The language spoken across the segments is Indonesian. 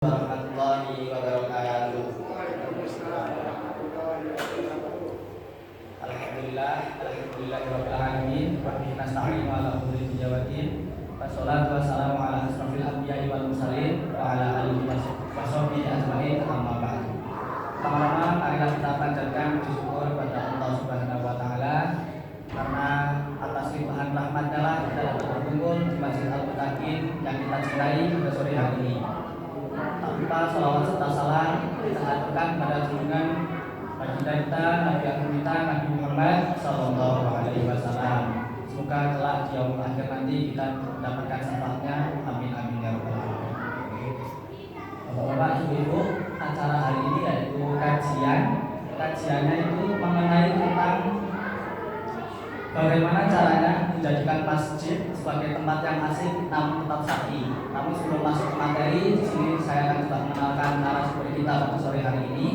Warahmatullahi wabarakatuh. Alhamdulillahirabbil alamin wa bihi nasta'inu ala umuri dunya waddin. Wassalatu wassalamu ala asrofil anbiya'i wal mursalin wa ala alihi washabbihi ajmain, amma ba'd. Pertama-tama marilah kita panjatkan puji syukur kepada Allah Subhanahu wa taala karena atas limpahan rahmat-Nya lah kita dapat berkumpul di Masjid Al-Muttaqin yang kita cintai pada sore hari ini. Tanpa salawat serta salam kita haturkan pada junjungan baginda kita, Nabi Agung kita, Nabi Muhammad Sallallahu Alaihi Wasallam. Semoga kelak di yaumul akhir nanti kita mendapatkan syafaatnya. Amin amin ya rabbal alamin. Bapak-bapak, ibu-ibu, acara hari ini yaitu kajiannya itu mengenai tentang bagaimana caranya menjadikan masjid sebagai tempat yang asik namun tetap syar'i. Namun sebelum masuk ke materi, di sini saya akan coba mengenalkan narasumber kita pada sore hari ini.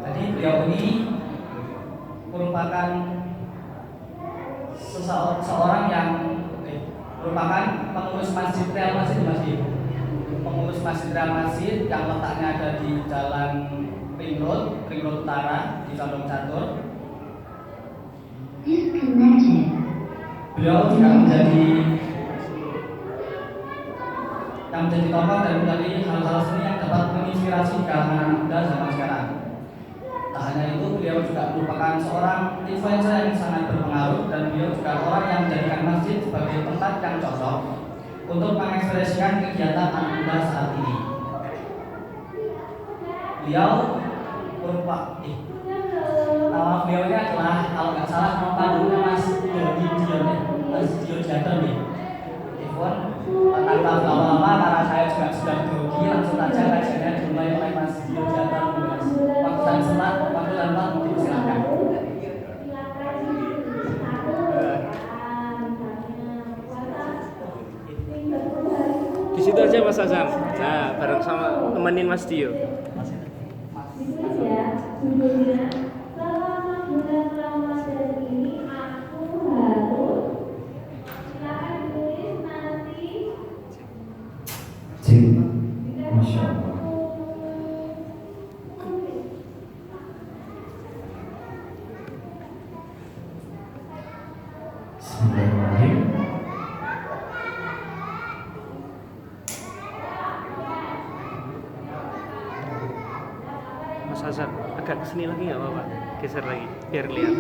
Jadi beliau ini merupakan seorang yang merupakan pengurus masjid Real Masjid, pengurus masjid Real Masjid yang letaknya ada di Jalan Ring Road Utara di Condong Catur. Beliau juga menjadi tokoh dan menjadi hal-hal seni yang dapat menginspirasi kalangan anak muda zaman sekarang. Tak hanya itu, beliau juga merupakan seorang influencer yang sangat berpengaruh dan beliau juga orang yang menjadikan masjid sebagai tempat yang cocok untuk mengekspresikan kegiatan anak muda saat ini. Beliau nama beliaunya adalah, kalau nggak salah nama panggungnya Mas Dio Jatun nih. Telepon tanpa lama-lama karena saya juga sudah grogi, langsung saja kajiannya dimulai oleh Mas Dio Jatun. Waktu dan sempat, silakan. Di situ aja Mas Azam. Nah, bareng sama temenin Mas Dio. Masya Allah. Bismillahirrahmanirrahim. Mas Azam, agak kesini lagi nggak apa-apa? Geser lagi, biar lihat.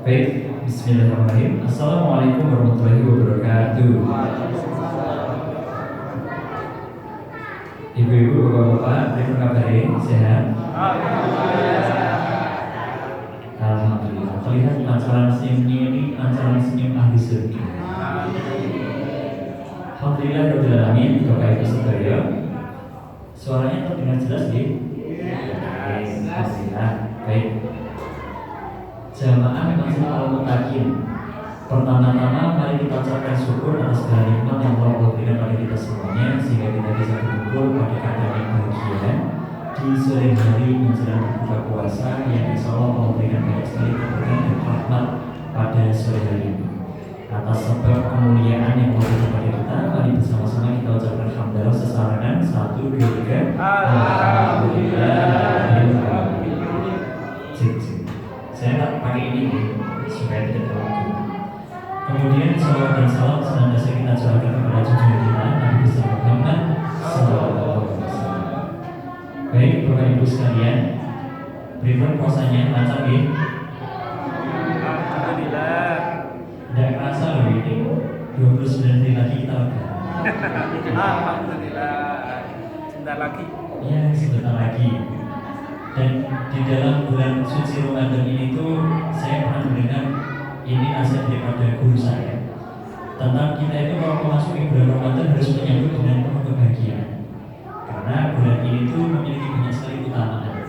Baik, bismillahirrahmanirrahim. Assalamualaikum warahmatullahi wabarakatuh. Ibu-ibu, bapak-bapak, terima kabar, sehat? Alhamdulillah. Terlihat pancaran senyumnya ini pancaran senyum ahli surga. Alhamdulillah rabbil alamin. Bapak Ibu sekalian, suaranya terdengar jelas nih? Alhamdulillah. Baik. Jamaah Masjid Al-Muttaqin, pertama-tama mari kita ucapkan syukur atas segala nikmat yang Allah berikan pada kita semuanya sehingga kita bisa berkumpul pada keadaan yang bahagia di sore hari menjelang berbuka puasa yang insya Allah memberikan banyak sekali keberkahan dan rahmat pada sore hari ini. Atas sebab kemuliaan yang Allah berikan pada kita, mari bersama-sama kita ucapkan hamdalah sesarangan 1, 2, 3. Alhamdulillah. Saya tak pakai ini supaya tidak terlalu. Kemudian salawat dan salam senantiasa kita curahkan kepada junjungan kita Nabi besar Muhammad Sallallahu Alaihi Wasallam. Baik Bapak Ibu sekalian, berikut puasanya lancar ya? Alhamdulillah. Tidak kerasa loh ini 29 hari lagi kita udah. Alhamdulillah. Sebentar lagi. Ya sebentar lagi. Dan di dalam bulan suci Ramadan ini tuh saya pernah mendengar ini nasihat daripada guru saya tentang kita itu kalau memasuki bulan Ramadan harus menyambut dengan penuh kebahagiaan karena bulan ini tuh memiliki banyak sekali keutamaan.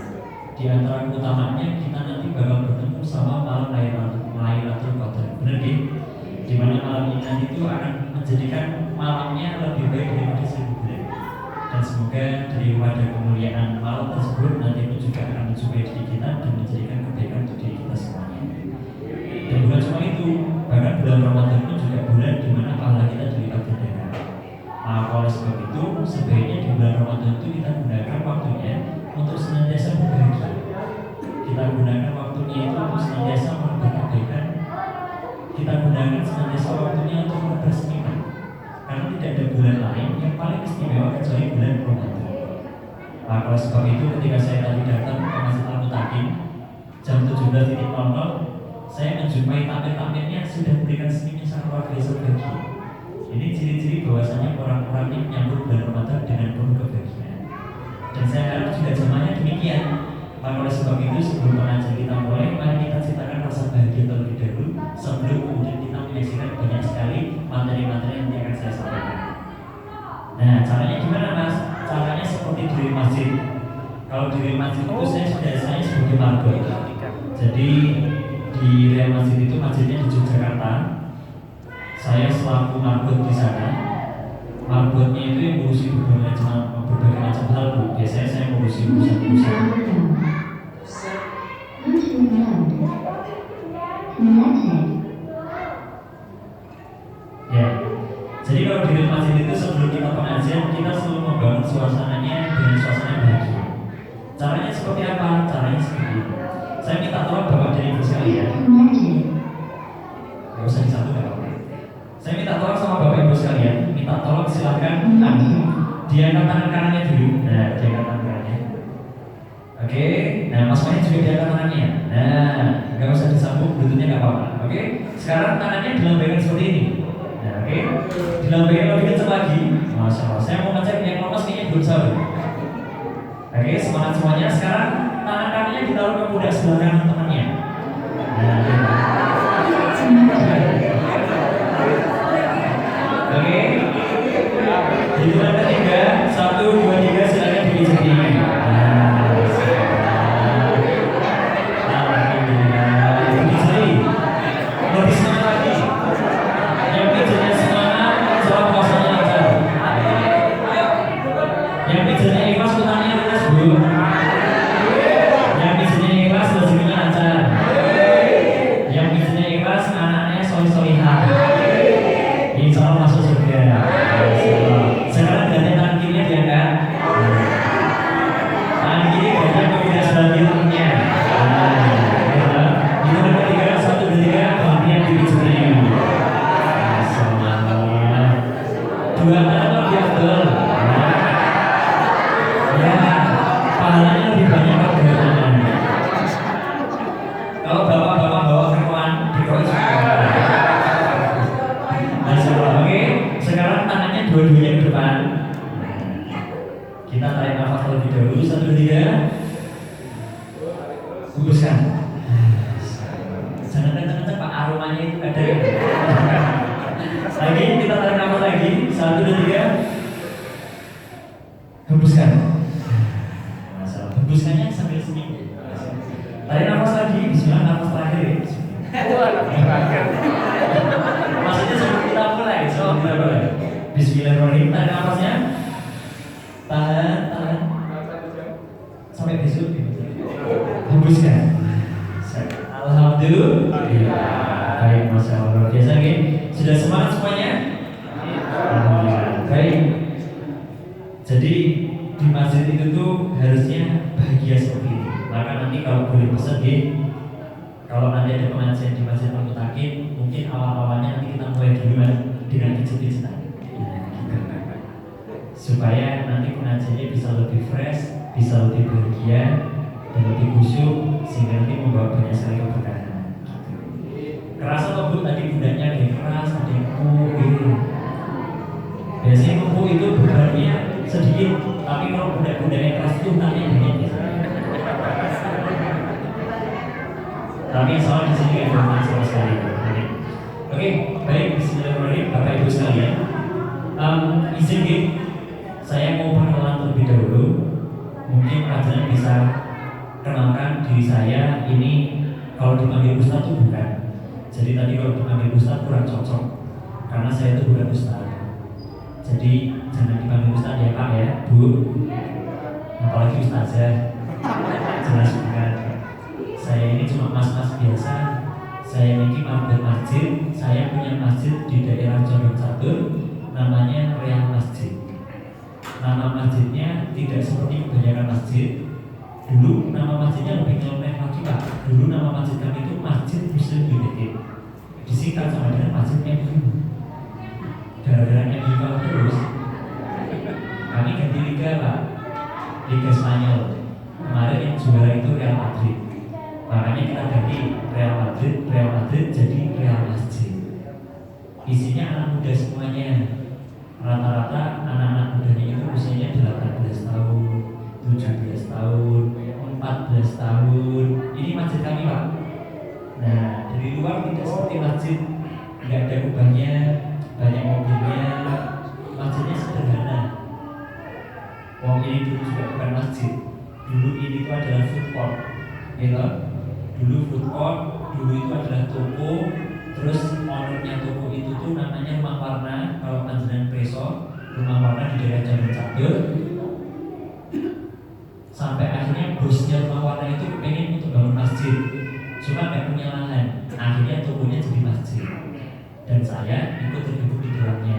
Di antara keutamaannya kita nanti bakal bertemu sama malam Lailatul Qadar, benar gak? Dimana malam ini nanti tuh akan menjadikan malamnya lebih baik daripada 1000 bulan. Dan semoga daripada kemuliaan malam tersebut nanti pun juga akan menjumpai diri kita dan menjadikan kebaikan untuk diri kita semuanya. Dan bukan cuma itu, bahkan bulan Ramadan pun juga bulan di mana pahala kita dilipat gandakan. Nah, oleh sebab itu sebaiknya di bulan Ramadan itu kita gunakan waktunya untuk senantiasa berbahagia. Kita gunakan waktunya itu untuk senantiasa menebar kebaikan. Kita gunakan senantiasa waktunya untuk menebar senyuman. Karena tidak ada bulan lain yang paling istimewa kecuali bulan Ramadan. Nah, oleh sebab itu ketika saya tadi datang ke Masjid Al-Mutakin jam 17.00, saya menjumpai tampil-tampilnya sudah memberikan senyumnya sangat luar biasa bagi. Ini ciri-ciri bahwasanya orang-orang ini menyambut bulan Ramadan dengan penuh kebahagiaan. Dan saya harap juga jamaahnya demikian. Maka oleh sebab itu sebelum pengajian kita mulai, mari kita ciptakan rasa bahagia terlebih dahulu sebelum kemudian kita menyaksikan banyak sekali materi-materi yang nanti akan saya sampaikan. Nah, caranya gimana mas? Caranya seperti di masjid. Kalau di masjid itu saya sebagai marbot. Jadi di Real Masjid itu masjidnya di Yogyakarta. Saya selaku marbot di sana. Marbotnya itu yang ngurusi berbagai macam hal. Biasanya saya ngurusi urusan-urusan. Ya. Jadi kalau di Real Masjid itu sebelum kita pengajian kita selalu membangun suasananya dengan suasana bahagia. Caranya seperti apa? Caranya seperti ini. Saya minta tolong Bapak dan Ibu sekalian. Gak usah disatu gak apa-apa. Saya minta tolong sama Bapak Ibu sekalian. Minta tolong silakan diangkat tangan kanannya dulu. Nah, diangkat tangan kanannya. Oke. Nah, Mas Mani juga diangkat tangannya. Nah, gak usah disambung, bluetoothnya gak apa-apa. Oke. Sekarang tangannya dilambaikan seperti ini. Nah, oke. Dilambaikan lebih kencang lagi. Masya Allah. Saya mau ngecek yang lemas kayaknya belum sahur. Oke, semangat semuanya. Sekarang tangan kanannya ditaruh ke pundak sebelah kanan temannya. Oke. Hitungan ketiga, 1, 2, 3, silakan dipijati. Alhamdulillah. Dipijati. Lebih semangat lagi. Yang pijatnya semangat, salah puasanya lancar. Yang pijatnya ikhlas, utangnya lunas bu. Yang pijatnya ikhlas, rezekinya lancar. Yang pijatnya ikhlas, anak-anaknya solih-solihah. Insya Allah masuk surga. Sekarang ganti tangan kirinya diangkat. Tangan kiri ganti ke pindah sebelah kiri temennya. Hitungan ketiga, 1, 2, 3, bagian dipijatnya. Dua tangan lebih afdal. Ya, pahalanya lebih banyak kalau dua tangan. Kalau bapak-bapak bawa keruan, dikeroyok juga. Masya Allah. Oke, sekarang tangannya dua-duanya ke depan. Kita tarik nafas terlebih dahulu. 1, 2, 3. Hembuskan. Jangan kenceng-kenceng Pak, aromanya itu ada. Lagi, kita tarik nafas lagi. 1, 2, 3. Hembuskan. Masalah. Hembuskannya sambil senyum. Tarik nafas lagi. Bismillah, nafas terakhir ya. Nafas terakhir. Maksudnya sebelum kita mulai. Bismillahirrahmanirrahim. Tarik nafasnya. Tahan. Sampai besok. Hembuskan. Alhamdulillah. Baik, Masya Allah. Biasa kan? Sudah semangat semuanya? Alhamdulillah. Baik. Jadi di masjid itu tuh harusnya bahagia seperti ini. Maka nanti kalau boleh pesan kalau nanti ada pengajian di Masjid Al-Mutakin, mungkin awal-awalnya nanti kita mulai duluan dengan pijet-pijetan. Supaya nanti pengajiannya bisa lebih fresh, bisa lebih bahagia dan lebih khusyuk, sehingga nanti membawa banyak sekali keberkahan. Kerasa atau bu tadi budaknya ada yang keras, ada yang empuk. Biasanya empuk itu bebannya sedikit, tapi kalau budak-budak yang keras itu utangnya banyak. Tapi soal di sini ada utang sama sekali. Oke, baik. Bismillahirrahmanirrahim, Bapak Ibu sekalian. Izin saya mau perkenalan terlebih dahulu. Mungkin kalian bisa kenalkan diri saya. Ini kalau dipanggil Ustaz itu bukan. Jadi tadi kalau dipanggil Ustaz kurang cocok, karena saya itu bukan Ustaz. Jadi jangan dipanggil Ustaz ya Pak ya, Bu. Apalagi Ustazah. Jelas bukan. Saya ini cuma mas-mas biasa. Saya ini marbot masjid, saya punya masjid di daerah Condong Catur, namanya Real Masjid. Nama masjidnya tidak seperti kebanyakan masjid. Dulu nama masjidnya lebih nyeleneh lagi Pak. Dulu nama masjid kami itu Masjid Muslim United, disingkat sama dengan Masjid MU. Gara-gara MU kalah terus, kami ganti liga Pak, Liga Spanyol. Kemarin yang juara itu Real Madrid, makanya kita ganti Real Madrid jadi Real Masjid. Isinya anak muda semuanya. Rata-rata anak-anak mudanya itu usianya 18 tahun, 17 tahun, 14 tahun. Ini masjid kami Pak. Nah, dari luar tidak seperti masjid, nggak ada kubahnya, banyak mobilnya. Masjidnya sederhana. Wong ini dulu juga bukan masjid. Dulu ini itu adalah food court, gitu. Dulu food court, dulu itu adalah toko. Terus ownernya toko itu tuh namanya Rumah Warna. Kalau panjenengan preso, Rumah Warna di daerah Condong Catur. Sampai akhirnya bosnya Rumah Warna itu pengen untuk bangun masjid, cuma nggak punya lahan. Akhirnya tokonya jadi masjid, dan saya ikut tergabung di dalamnya.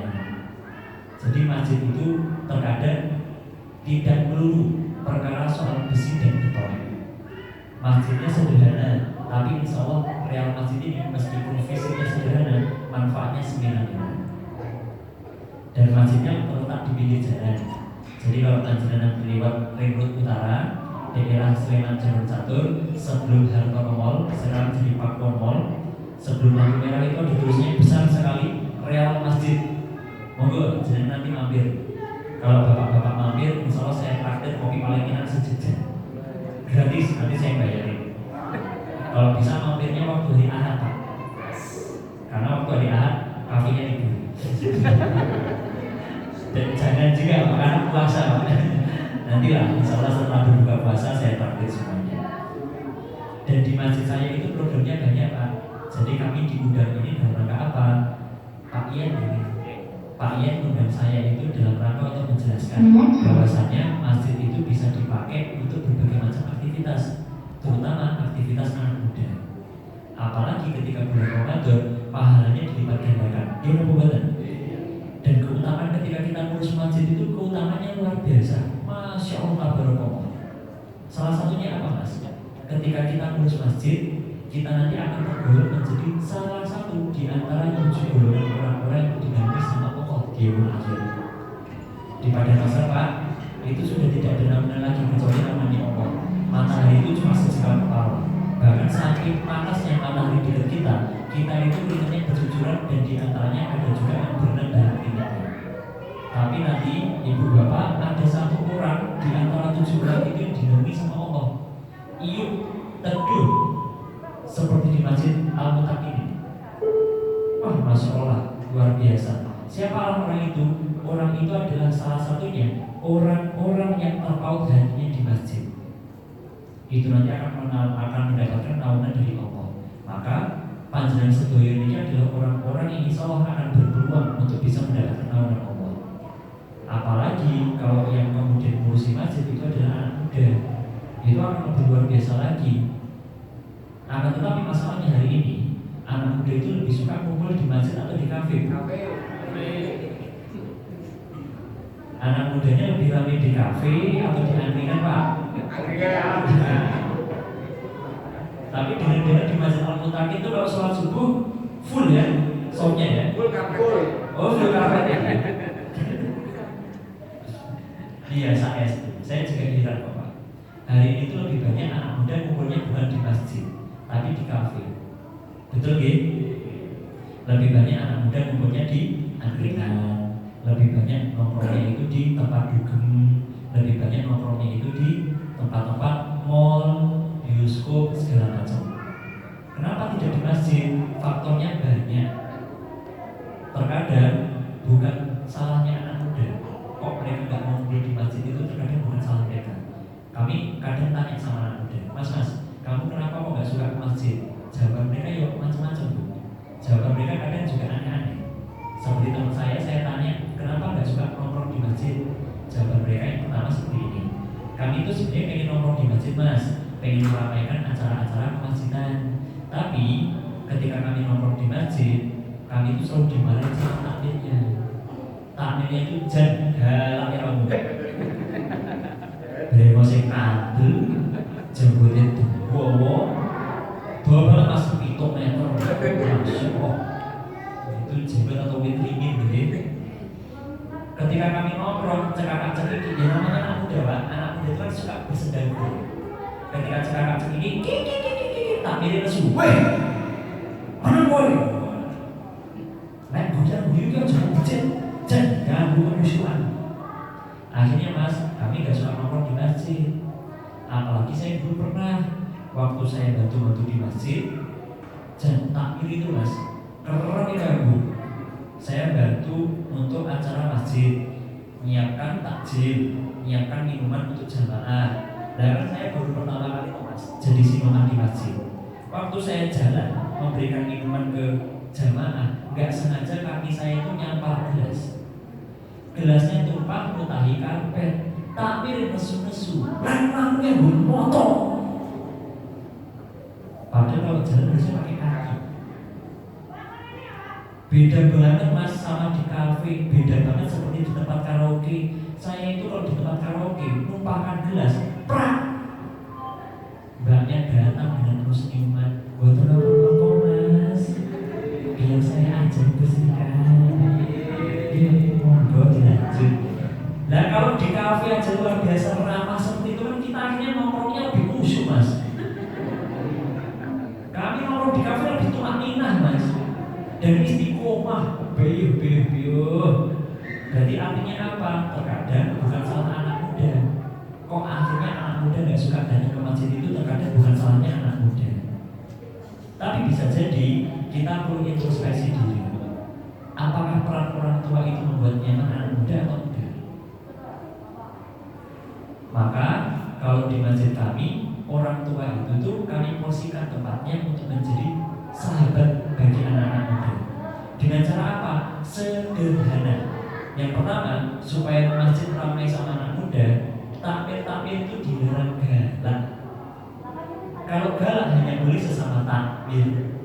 Jadi masjid itu terkadang tidak melulu perkara soal besi dan beton. Masjidnya sederhana, tapi insya Allah Real Masjid ini meskipun visinya sederhana, manfaatnya semena-mena. Dan masjidnya terletak di pinggir jalan. Jadi kalau panjenengan lewat Ring Road Utara, daerah Sleman Condong Catur, sebelum Hartono Mall, sekarang jadi Pakuan Mall, sebelum lampu merah itu ada tulisnya besar sekali Real Masjid. Monggo jenengan nanti mampir. Kalau bapak-bapak mampir, insya Allah saya traktir kopi paling enak sejajar. Gratis, nanti saya bayarin. Kalau bisa mampirnya waktu hari Ahad Pak, karena waktu hari Ahad kafenya libur. Dan jangan juga makanan puasa Pak. Nantilah insya Allah setelah berbuka puasa saya traktir semuanya. Dan di masjid saya itu programnya banyak Pak. Jadi kami diundang ini dalam rangka apa? Pak Ian ini, Pak Ian undang saya itu dalam rangka untuk menjelaskan bahwasannya masjid itu bisa dipakai untuk berbagai macam aktivitas, terutama aktivitas anak muda. Apalagi ketika bulan Ramadan, pahalanya dilipat gandakan. Dia pembuatan. Dan keutamaan ketika kita ngurus masjid itu keutamanya luar biasa. Masya Allah tabarakallah. Salah satunya apa Mas? Ketika kita ngurus masjid, kita nanti akan tergolong menjadi salah satu di antara 7 golongan orang-orang yang dinamai sama Allah di yaumul akhir. Di Padang Pasar Pak, itu sudah tidak ada nama lagi kecuali namanya Allah. Matahari itu cuma sesekali kepala. Bahkan saking panasnya matahari di dekat kita itu keringatnya bercucuran, dan di antaranya ada juga yang berenang dalam keringatnya. Tapi nanti ibu bapak ada satu orang di antara 7 orang itu yang dinaungi sama Allah. Iup teduh seperti di Masjid Al-Mutaqimin. Wah, masya Allah, luar biasa. Siapa orang itu? Orang itu adalah salah satunya orang-orang yang terpaut hatinya di masjid. Itu nanti akan mendapatkan naungan dari Allah. Maka panjenengan sedaya ini adalah orang-orang yang insya Allah akan berpeluang untuk bisa mendapatkan naungan Allah. Apalagi kalau yang kemudian mengurusi masjid itu adalah anak muda, itu akan lebih luar biasa lagi. Akan tetapi masalahnya hari ini anak muda itu lebih suka kumpul di masjid atau di kafe. Anak mudanya lebih ramai di kafe atau di angkringan Pak? Tapi dengan di Masjid Al-Mutaqimin itu kalau sholat subuh full ya, soundnya ya. Full kafe. Oh, full kafe ya. Iya, saya juga heran Pak. Hari ini itu lebih banyak anak muda kumpulnya bukan di masjid, tapi di kafe. Betul nggih? Lebih banyak anak muda kumpulnya di angkringan, lebih banyak nongkrongnya itu di tempat dugem, lebih banyak nongkrongnya itu di tempat-tempat mall, bioskop, segala macam. Kenapa tidak di masjid? Faktornya banyak. Terkadang bukan salahnya anak muda. Kok mereka nggak mau kumpul di masjid itu terkadang bukan salah mereka. Kami kadang tanya sama anak muda, Mas, kamu kenapa kok nggak suka ke masjid? Jawaban mereka ya macam-macam Bu. Jawaban mereka kadang juga aneh-aneh. Seperti teman saya tanya, kenapa nggak suka nongkrong di masjid? Jawaban mereka yang pertama seperti ini, kami itu sebenarnya pengen nongkrong di masjid Mas, pengen meramaikan acara-acara kemasjidan. Tapi ketika kami nongkrong di masjid, kami itu selalu dimarahin sama takmirnya. Takmirnya itu galak ya kamu. Bremo sing kadel, jembutnya duwowo, bawa banget mas 7 meter. Masya Allah. Itu jembut atau witringin gitu. Ketika kami nongkrong, cekak-cekik, ya namanya anak muda, Pak. Anak muda itu kan suka bersendagul. Ketika cekak-cekik, takmirnya lesu. Weh, mana boy? Naik bujang-bujang kan jangan bujang, jangan musuhan. Akhirnya mas, kami gak suka nongkrong di masjid. Apalagi saya dulu pernah waktu saya bantu-bantu di masjid, dan takmir itu mas, keren ya bu. Saya bantu untuk acara masjid, menyiapkan takjil, menyiapkan minuman untuk jamaah. Dan saya baru pertama kali mas, jadi simpanan di masjid. Waktu saya jalan memberikan minuman ke jamaah, nggak sengaja kaki saya itu nyampar gelas. Gelasnya tumpah mutahi karpet. Takmir nesu-nesu, lampunya motor. Padahal kalau jalan harusnya pakai kaki. Beda banget mas sama di kafe, beda banget seperti di tempat karaoke. Saya itu kalau di tempat karaoke numpahkan gelas, prak. Mbaknya datang dengan terus senyuman, buat apa mas? Biar saya ajar bersihkan. Iya, monggo dilanjut. Nah kalau di kafe aja luar biasa ramah seperti itu kan kita akhirnya nongkrongnya lebih khusyuk mas. Kami nongkrong di kafe lebih tumak ninah mas. Dan istiqomah, beyuh. Berarti artinya apa? Terkadang bukan salah anak muda. Kok akhirnya anak muda nggak suka datang ke masjid itu terkadang bukan salahnya anak muda. Tapi bisa jadi kita perlu introspeksi diri. Apakah peran orang tua itu membuat nyaman anak muda atau tidak? Maka kalau di masjid kami, orang tua itu tuh kami porsikan tempatnya untuk menjadi sahabat bagi anak-anak muda. Dengan cara apa? Sederhana. Yang pertama, supaya masjid ramai sama anak muda, takmir-takmir itu dilarang galak. Kalau galak hanya boleh sesama takmir.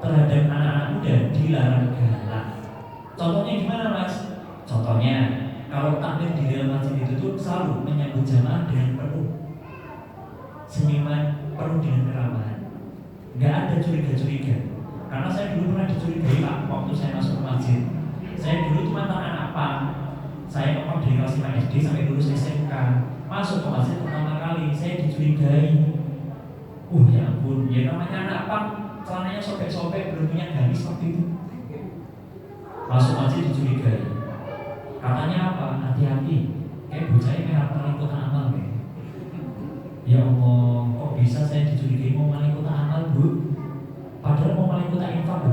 Terhadap anak-anak muda dilarang galak. Contohnya gimana mas? Contohnya, kalau takmir di dalam masjid itu tuh selalu menyambut jamaah dengan penuh senyuman, penuh dengan keramahan. Nggak ada curiga-curiga. Karena saya dulu pernah dicurigai pak waktu saya masuk ke masjid. Saya dulu tuh mantan anak pang. Saya ngomong dari kelas 5 SD sampai lulus SMK. Masuk ke masjid pertama kali saya dicurigai. Ya ampun, ya namanya anak pang, celananya sobek-sobek, belum punya gamis seperti itu. Masuk masjid dicurigai. Katanya apa? Hati-hati. Kayak bocahnya merah paling kota amal kayak. Ya Allah, kok bisa saya dicurigai mau maling kota amal bu? Padahal mau maling kota infak bu.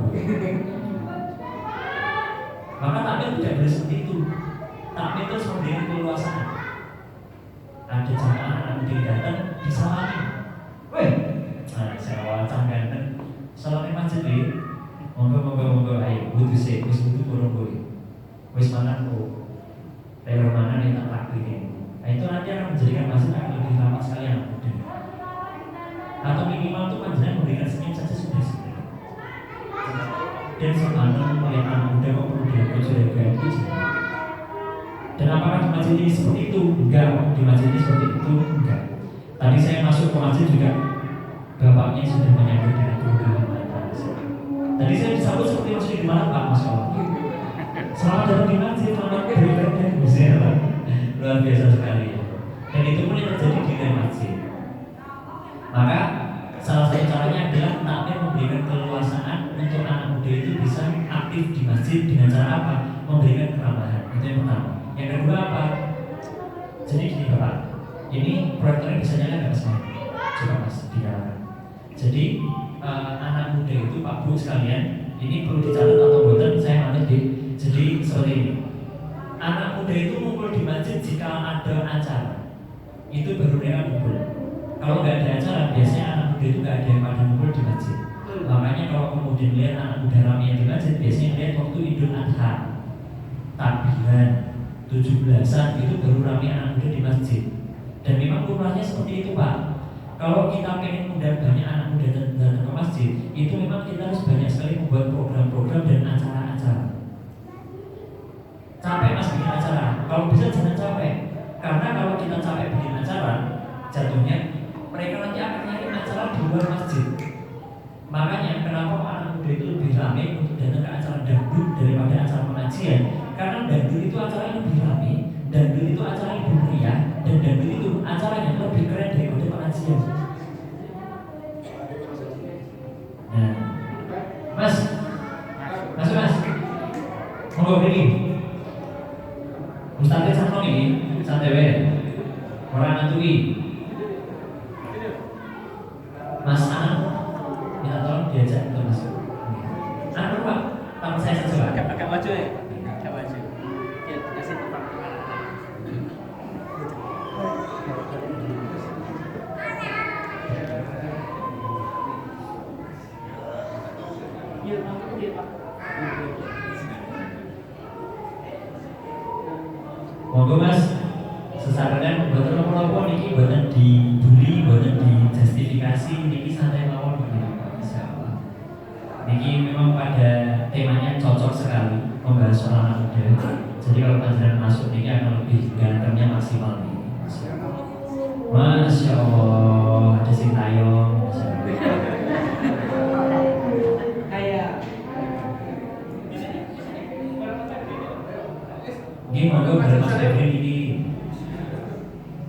Maka takmir tidak boleh seperti itu. Takmir itu memberikan keleluasaan. Ada jamaah anak muda datang disalami. Weh, nah saya wacang ganteng. Salami masjid deh. Monggo ayo butuh sih, wis butuh kurang boy. Wis mana kok? Daerah mana nih tak praktikin? Nah itu nanti akan menjadikan masjid akan lebih ramah sekali anak muda. Atau minimal tuh panjenengan memberikan senyum saja sudah. Dan sepanjang oleh anak muda kok perlu dilakukan curiga itu. Dan apakah di masjid ini seperti itu? Enggak, di masjid ini seperti itu enggak. Tadi saya masuk ke masjid juga bapaknya sudah menyambut dengan kerugahan mata. Tadi saya disambut seperti masuk di mana Pak Mas Allah. Selamat datang di masjid, selamat beribadah. Luar biasa sekali. Dan itu pun yang terjadi di dalam masjid. Maka salah satu caranya adalah takmir memberikan keleluasaan untuk anak muda itu bisa aktif di masjid dengan cara apa? Memberikan keramahan. Itu yang pertama. Yang kedua apa? Jadi gini Bapak, ini proyektornya bisa nyala nggak mas? Coba mas dinyalakan. Jadi anak muda itu Pak Bu sekalian, ini perlu dicatat atau buatan saya nanti deh. Jadi seperti ini. Anak muda itu ngumpul di masjid jika ada acara. Itu baru mereka ngumpul. Kalau nggak ada acara, biasanya anak muda itu nggak ada yang pada ngumpul di masjid. Makanya kalau kemudian lihat anak muda ramai di masjid, biasanya lihat waktu Idul Adha, takbiran, 17-an itu baru ramai anak muda di masjid. Dan memang kurangnya seperti itu Pak. Kalau kita pengen undang banyak anak muda dan datang ke masjid, itu memang kita harus banyak sekali membuat program-program dan acara-acara. Capek mas bikin acara, kalau bisa jangan capek. Karena kalau kita capek bikin acara, jatuhnya mereka nanti akan nyari acara di luar masjid. Makanya kenapa anak muda itu lebih ramai untuk datang ke acara dangdut daripada acara pengajian? Karena dangdut itu acaranya lebih ramai, dangdut itu acaranya lebih meriah, dan dangdut itu acaranya lebih keren daripada pengajian. Nah, mas, masuk mas, monggo beri. Ustadznya sama ini, santai wae. Orang ngantui. Mas Anang, minta tolong diajak untuk masuk. Anu Pak, tamu saya saja Pak. Agak maju ya. Agak maju. Ya, kasih tempat. Monggo Mas, sesarengan boten napa-napa niki boten dibully, boten dijustifikasi, niki santai mawon begitu insyaallah. Niki memang pada temanya cocok sekali membahas soal anak muda. Jadi kalau panjenengan masuk niki akan lebih gantengnya maksimal nih. Masya Allah, ada Sintayong. Ini monggo bareng Mas Febri ini.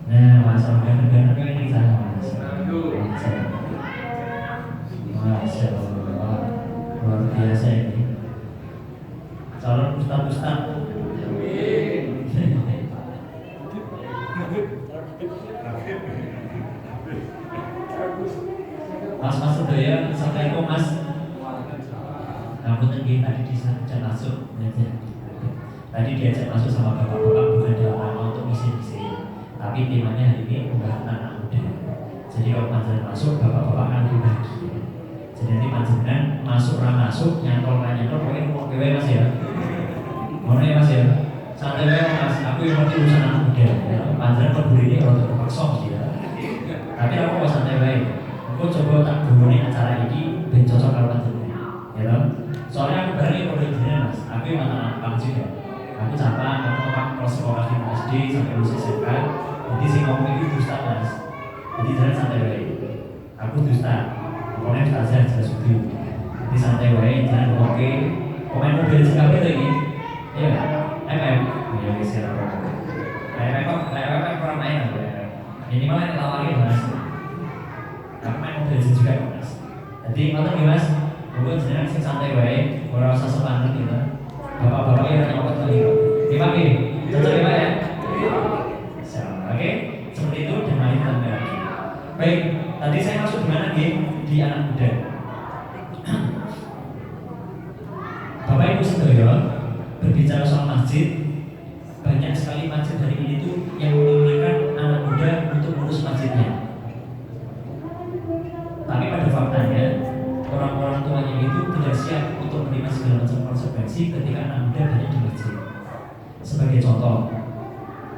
Nah, Mas ganteng-ganteng kan ini sana Mas. Masya Allah, luar biasa ini. Calon ustaz-ustaz. Mas sedaya assalamualaikum Mas. Namun tadi diajak masuk, tadi diajak masuk sama bapak-bapak bukan dalam rangka untuk misi-misi, tapi temanya hari ini pembahasan anak muda. Jadi kalau panjenengan masuk, bapak-bapak akan berbagi. Jadi nanti panjenengan masuk nyantol pokoknya mau kewe Mas ya. Mau ya Mas ya. Santai Mas, aku yang ngerti urusan anak muda. Panjenengan peduli ini kalau terpaksa ya. Tapi aku mau santai baik. Aku coba tak gumuni acara ini ben cocok karo panjenengan. Ya toh? Soalnya aku bareng kode jenengan Mas. Aku yang mantan juga. Aku capek, aku kelas sekolah di SD sampai lulus SMK. Jadi si ngomong itu dusta Mas. Jadi jangan santai baik. Aku dusta. Pokoknya dusta aja jelas budi. Jadi santai baik, jangan oke. Pemain mobil SKP lagi. Iya, MM. Ya wis ya. Kayak kurang main aku. Minimal yang tawarin Mas. Aku main mobil juga Mas. Jadi ngoten nggih Mas. Monggo jenengan sing santai wae, ora usah semangat gitu. Bapak-bapak yang nyokot lagi. Gimana nih? Cocok ya Pak ya? Oke, seperti itu dan mari kita mulai lagi. Baik, tadi saya masuk di mana nih? Di anak muda. Bapak Ibu sedaya, berbicara soal masjid, banyak sekali masjid hari ini tuh yang menginginkan anak muda untuk ngurus masjidnya. Tapi pada faktanya orang-orang tuanya itu tidak siap untuk menerima segala macam konsekuensi ketika anak muda banyak di masjid. Sebagai contoh,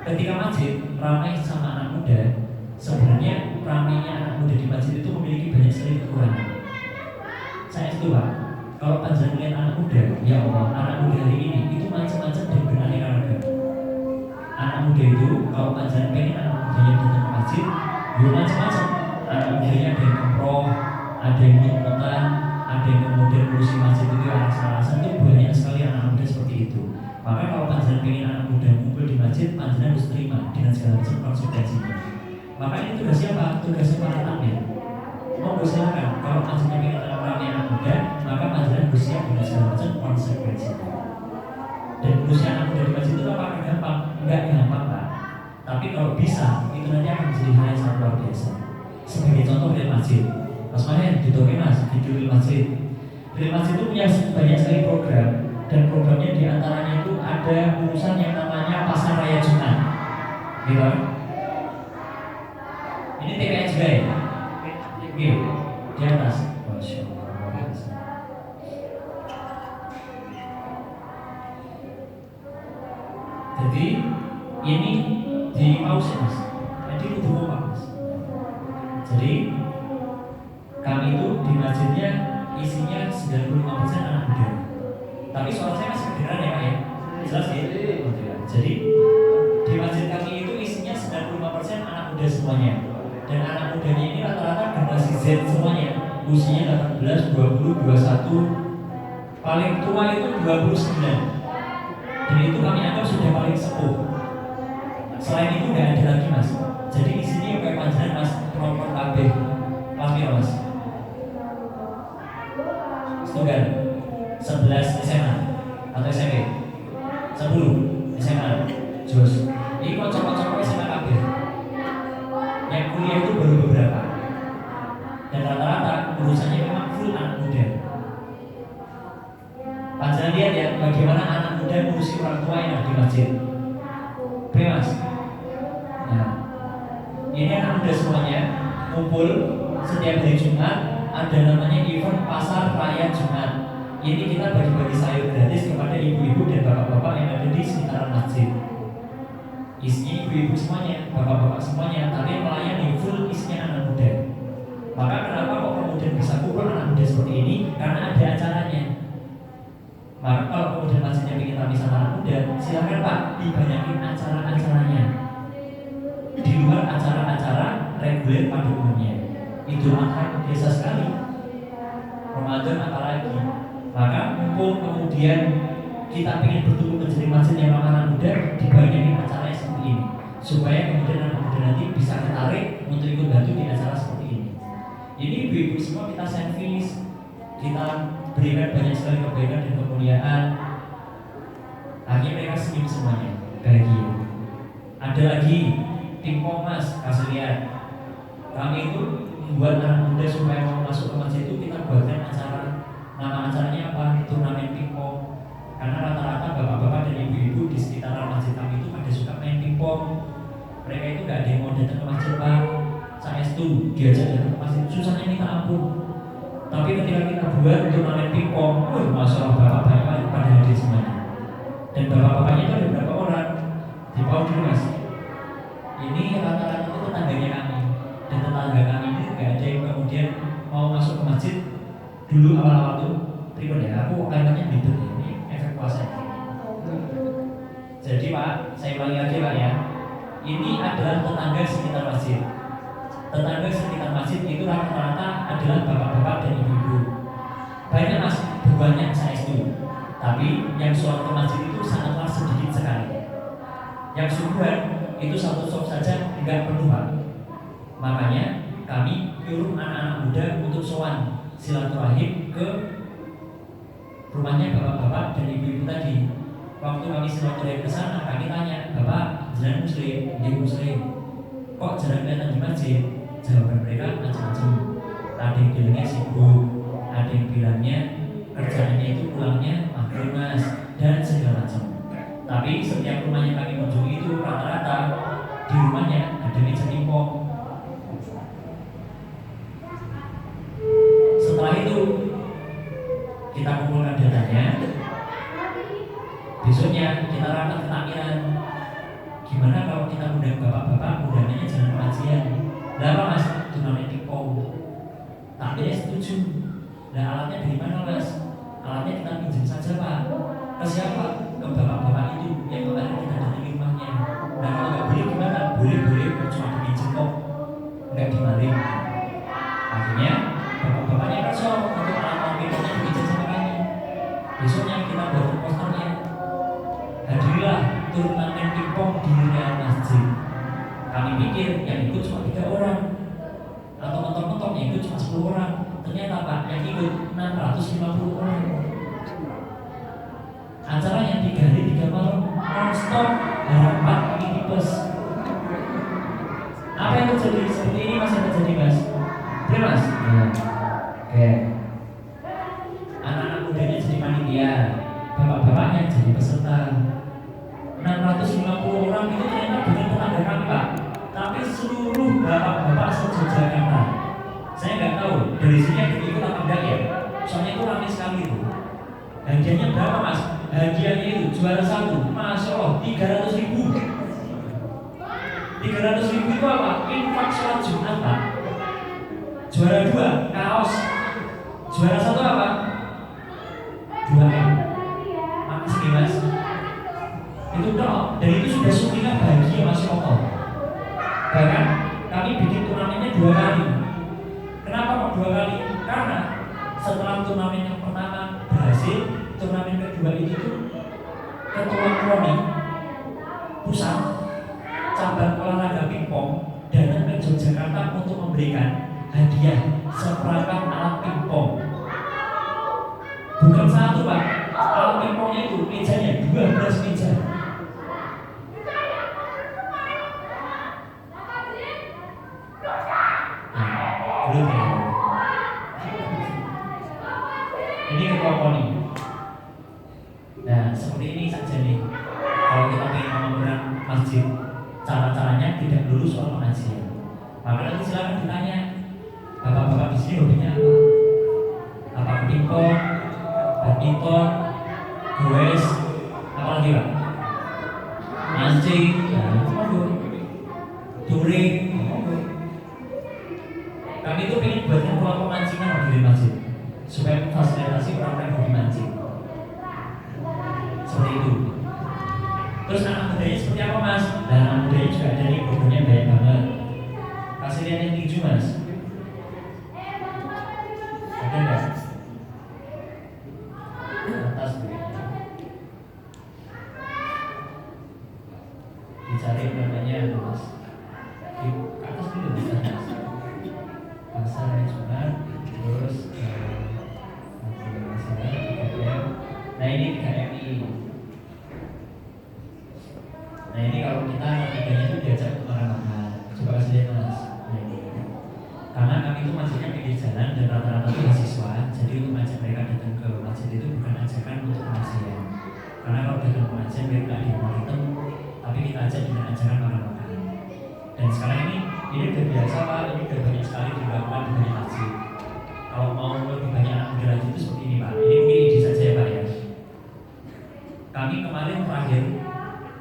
ketika masjid ramai sama anak muda, sebenarnya ramainya anak muda di masjid itu memiliki banyak sekali kekurangan. Saya setuju Pak, kalau panjenengan melihat anak muda, ya Allah, anak muda hari ini itu macam-macam dan beraneka ragam. Anak muda itu, kalau panjenengan pengen anak mudanya datang ke masjid, ya macam-macam. Anak mudanya ada yang ngeproh, ada yang nyempetan, ada yang kemudian ngurusi masjid itu alasan-alasan itu banyak sekali anak muda seperti itu. Maka kalau panjenengan pengen anak muda ngumpul di masjid, panjenengan harus terima dengan segala macam konsekuensinya. Maka ini tugas siapa? Tugasnya para takmir. Mau silakan. Kalau panjenengan pengen ramai anak muda, maka panjenengan harus siap dengan segala macam konsekuensinya. Dan ngurusi anak muda di masjid itu apakah gampang? Enggak gampang Pak. Tapi kalau bisa, itu nanti akan menjadi hal yang sangat luar biasa. Sebagai contoh dari masjid. Mas Mahen, ditoke Mas, video di masjid. Di masjid itu punya banyak sekali program, dan programnya diantaranya itu ada urusan yang namanya Pasar Raya Jumat. Gitu. Ini TPA juga ya? Gitu. Di atas. Masya Allah. Jadi ini di pause Mas. Jadi itu Mas. Jadi 95% anak muda. Tapi suara saya masih kedengeran ya Pak ya? Jelas ya? Oke. Jadi di masjid kami itu isinya 95% anak muda semuanya. Dan anak mudanya ini rata-rata generasi Z semuanya. Usianya 18, 20, 21, paling tua itu 29. Dan itu kami anggap sudah paling sepuh. Selain itu nggak ada lagi mas. Jadi di sini kayak panjangan mas, proper KB, paham mas? Setugan 11 SMA atau SMP, 10 SMA, Jos. Ini kocok-kocok SMA KB. Yang kuliah itu baru beberapa. Dan rata-rata urusannya memang full anak muda. Panjangan lihat ya, bagaimana anak muda ngurusi orang tua yang ada di masjid. Oke mas. Nah, ini anak muda semuanya kumpul setiap hari Jumat. Ada namanya event pasar raya Jumat. Ini kita bagi-bagi sayur gratis kepada ibu-ibu dan bapak-bapak yang ada di sekitaran masjid. Isinya ibu-ibu semuanya, bapak-bapak semuanya, tapi yang melayani full isinya anak muda. Maka kenapa kok kemudian bisa kumpul anak muda seperti ini? Karena ada acaranya. Maka kalau kemudian masjidnya ingin tampil sama anak muda, silakan Pak, dibanyakin acara-acaranya di luar acara-acara reguler pada umumnya. Idul Adha biasa sekali, Ramadan apalagi. Maka mumpung kemudian kita ingin bertumbuh menjadi masjid yang ramah anak muda, dibanyakin acaranya seperti ini, supaya kemudian anak muda nanti bisa tertarik untuk ikut bantu di acara seperti ini. Ini ibu-ibu semua kita servis, kita berikan banyak sekali kebaikan dan kemuliaan. Akhirnya mereka senyum semuanya, bahagia. Ada lagi pingpong mas, kasih lihat. Kami itu membuat anak muda supaya mau masuk ke masjid itu kita buatkan acara. Nama acaranya apa? Turnamen pingpong. Karena rata-rata bapak-bapak dan ibu-ibu di sekitar masjid kami itu pada suka main pingpong. Mereka itu gak ada yang mau datang ke masjid Pak. Saya itu diajak datang ke masjid, susahnya minta ampun. Tapi ketika kita buat turnamen pingpong, masalah bapak-bapak pada hadir semuanya. Dan bapak-bapaknya itu ada berapa orang? Di bawah dulu mas. Ini rata-rata itu tetangganya kami. Dan tetangga kami ini gak ada yang kemudian mau masuk ke masjid. Dulu awal-awal tuh, pribadi ya, aku kalimatnya gitu ya, ini efek puasa. Jadi Pak, saya ulangi lagi Pak ya. Ini adalah tetangga sekitar masjid. Tetangga sekitar masjid itu rata-rata adalah bapak-bapak dan ibu-ibu. Banyak mas, banyak saya itu. Tapi yang sholat ke masjid itu sangatlah sedikit sekali. Yang subuhan itu satu sop saja enggak penuh Pak. Makanya kami nyuruh anak-anak muda untuk sowan silaturahim ke rumahnya bapak-bapak dan ibu-ibu tadi. Waktu kami silaturahim ke sana, kami tanya, Bapak, jalan muslim, dia muslim. Kok jarang datang di masjid? Jawaban mereka macam-macam. Ada yang bilangnya sibuk, ada yang bilangnya kerjaannya itu pulangnya maghrib mas, dan segala macam. Tapi setiap rumahnya kami kunjungi itu rata-rata di rumahnya ada meja pingpong. Setelah itu kita kumpulkan datanya. Besoknya kita rapat ketakmiran. Gimana kalau kita undang bapak-bapak, undangannya jangan pengajian. Berapa mas? Turnamen pingpong. Tak setuju. Nah alatnya dari mana mas? Alatnya kita pinjam saja pak. Ke siapa? Ke bapak-bapak itu yang kemarin kita datangi rumahnya. Nah kalau nggak boleh gimana? Boleh, cuma dipinjam kok, nggak dimaling. Akhirnya bapak-bapaknya kerso untuk alat-alat pingpongnya dipinjam sama kami. Besoknya kita buat posternya. Hadirilah turnamen pingpong di area masjid. Kami pikir yang ikut cuma 3 orang, atau mentok-mentok yang ikut cuma 10 orang. Ternyata Pak, yang ikut 650 orang. Acaranya 3 hari 3 malam non-stop, harapan kami tipes. Apa yang terjadi? Seperti ini masih terjadi mas. Oke mas? Ya. Oke. Anak-anak mudanya jadi panitia, bapak-bapaknya jadi peserta. 650 orang itu ternyata bukan tetangga kami Pak, tapi seluruh bapak-bapak se-Jakarta. Saya nggak tahu dari sini yang ikut apa enggak ya. Soalnya itu ramai sekali itu. Hadiahnya berapa mas? Hadiahnya itu juara 1, Masya Allah 300.000. 300.000 itu apa? Infak sholat Jumat Pak. Juara 2 kaos. Juara 1 apa? 2M. Makasih Mas. Itu dong, dan itu sudah sumringah bahagia Mas Koko. Bahkan kami bikin turnamennya 2 kali. Kenapa kok 2 kali? Karena setelah turnamen yang pertama berhasil, turnamen kedua itu tuh Ketua KRONI pusat cabang olahraga pingpong datang ke Yogyakarta untuk memberikan hadiah seperangkat alat pingpong. Bukan 1 Pak, alat pingpongnya itu mejanya 12 meja. Belum ya? Ini ketua KRONI. Nah, seperti ini saja nih. Kalau kita ingin membangun masjid, cara-caranya tidak dulu soal pengajian. Maka nanti silakan ditanya, bapak-bapak di sini hobinya apa? Apa pingpong, badminton, goes, apa lagi Pak? Mancing, ya itu monggo. Touring, monggo. Kami itu ingin buatkan kelompok mancingan di masjid supaya memfasilitasi orang-orang yang hobi mancing. Seperti itu. Terus anak mudanya seperti apa Mas? Nah, anak mudanya juga ada nih, bukunya banyak banget. Kasih lihat yang 7 Mas. Ada nggak? Atas bukunya. Dicari namanya Mas. Di atas dulu bisa Mas. Pasar manajemen, terus masalah 3M. Nah ini 3M ini. Nah ini kalau kita tiganya itu diajak ke mana-mana. Coba kasih lihat Mas. Nah ini. Karena kami itu masjidnya pinggir jalan dan rata-rata itu mahasiswa. Jadi untuk ngajak mereka datang ke masjid itu bukan ajakan untuk pengajian. Karena kalau datang ke pengajian biar nggak dihitung, tapi kita ajak dengan ajakan makan-makan. Dan sekarang ini udah biasa Pak. Ini udah banyak sekali dilakukan di banyak masjid. Kalau mau lebih banyak anak muda lagi itu seperti ini Pak. Ini mungkin ide saja ya Pak ya. Kami kemarin terakhir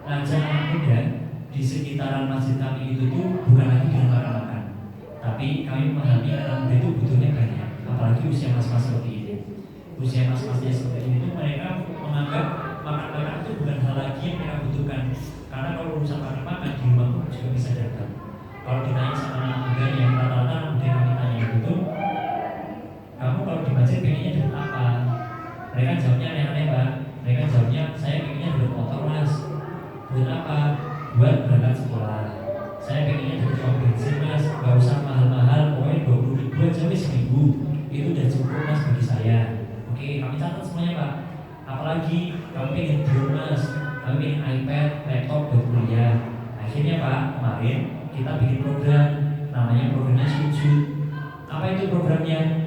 ngajak anak muda di sekitaran masjid kami itu tuh bukan lagi dengan makan-makan, tapi kami memahami anak muda itu butuhnya banyak. Apalagi usia mas-mas seperti ini. Usia mas-masnya seperti ini tuh mereka menganggap makan-makan itu bukan hal lagi yang mereka butuhkan. Karena kalau urusan makan-makan di rumah pun juga bisa datang. Kalau ditanya sama anak muda yang rata-rata anak muda yang kami tanya itu, kamu kalau di masjid pengennya dapat apa? Mereka jawabnya aneh-aneh Pak. Mereka jawabnya, saya pengennya dapat motor Mas. Buat apa? Buat berangkat sekolah. Saya pengennya dapat uang bensin Mas. Gak usah mahal-mahal, pokoknya 20.000 aja wis 1.000. Itu udah cukup Mas bagi saya. Oke, kami catat semuanya Pak. Apalagi kami pengen drone Mas, kami pengen iPad, laptop buat kuliah. Akhirnya Pak, kemarin kita bikin program, namanya programnya Sujud. Apa itu programnya?